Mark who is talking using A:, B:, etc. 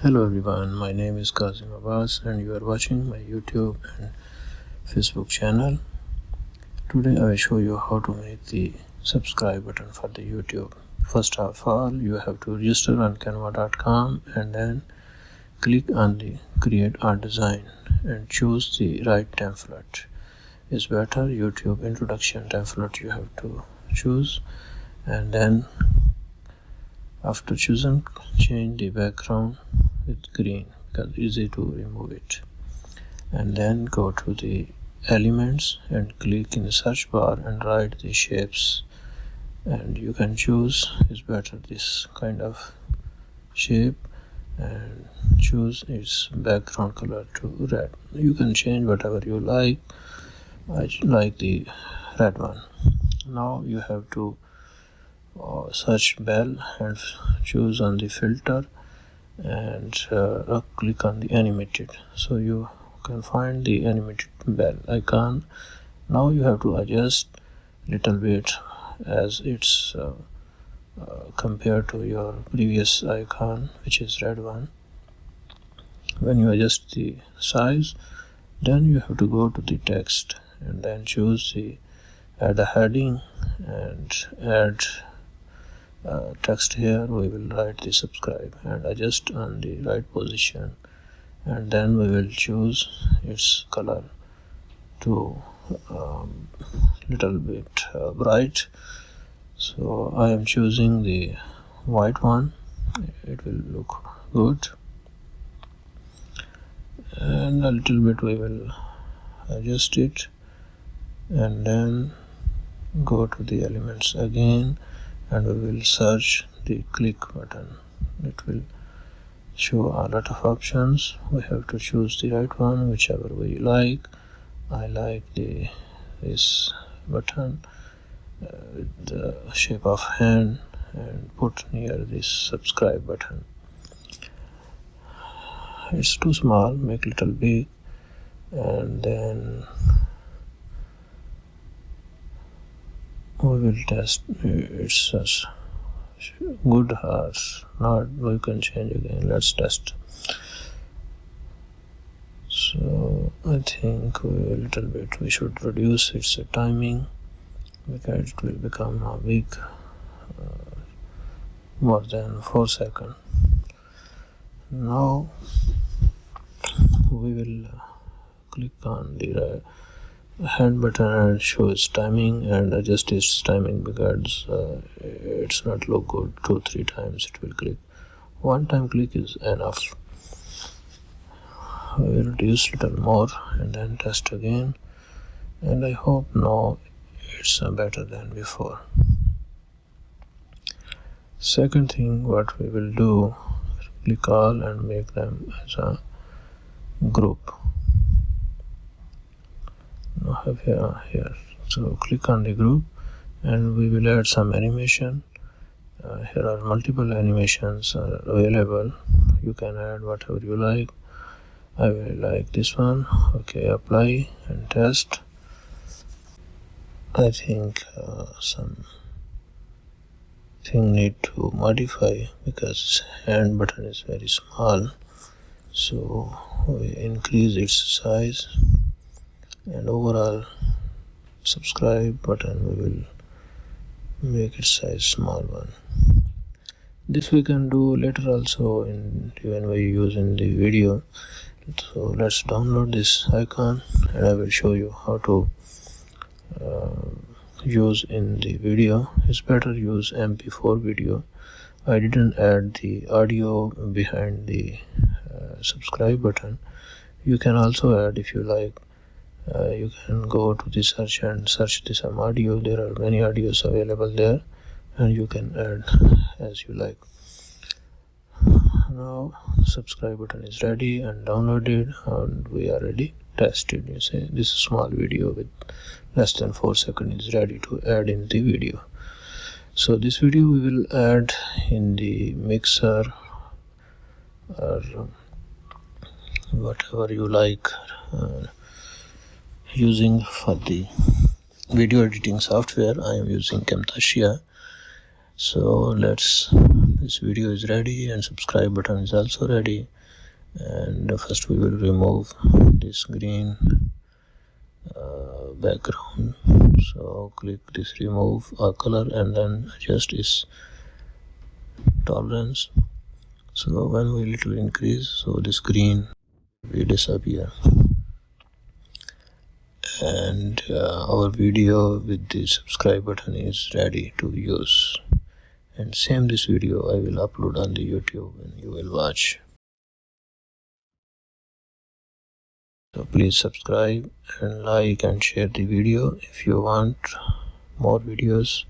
A: Hello everyone, my name is Kazim Abbas and you are watching my YouTube and Facebook channel. Today I will show you how to make the subscribe button for the YouTube. First of all, you have to register on canva.com and then click on the create art design and choose the right template. It's better YouTube introduction template you have to choose, and then after choosing, change the background with green because it's easy to remove it, and then go to the elements and click in the search bar and write the shapes, and you can choose is better this kind of shape and choose its background color to red. You can change whatever you like. I like the red one. Now you have to search bell and choose on the filter and click on the animated, so you can find the animated bell icon. Now you have to adjust little bit as it's compared to your previous icon, which is red one. When you adjust the size, then you have to go to the text and then choose the add a heading and add text. Here we will write the subscribe and adjust on the right position, and then we will choose its color to little bit bright. So I am choosing the white one, it will look good, and a little bit we will adjust it and then go to the elements again and we will search the click button. It will show a lot of options. We have to choose the right one, whichever we like. I like this button with the shape of hand and put near this subscribe button. It's too small, make little big, and then we will test it's good or not. We can change again. Let's test. So I think we should reduce its timing because it will become a big more than 4 seconds. Now we will click on the hand button and show its timing and adjust its timing because it's not look good. 2-3 times it will click. One time click is enough. We will reduce little more and then test again, and I hope now it's better than before. Second thing what we will do, click all and make them as a group. Now have here, so click on the group and we will add some animation. Here are multiple animations available. You can add whatever you like. I will like this one. Okay, apply and test. I think some thing need to modify because hand button is very small, so we increase its size, and overall subscribe button we will make its size small one. This we can do later also when we use in the video. So let's download this icon and I will show you how to use in the video. It's better use MP4 video. I didn't add the audio behind the subscribe button. You can also add if you like. You can go to the search and search some audio. There are many audios available there and you can add as you like. Now subscribe button is ready and downloaded and we are ready. Tested. You say this small video with less than 4 seconds is ready to add in the video. So this video we will add in the mixer or whatever you like using for the video editing software. I am using Camtasia. So let's this video is ready and subscribe button is also ready. And first we will remove this green background. So click this remove color and then adjust its tolerance. So when we little increase, so this green will disappear, and our video with the subscribe button is ready to use. And same this video I will upload on the YouTube and you will watch. So please subscribe and like and share the video. If you want more videos,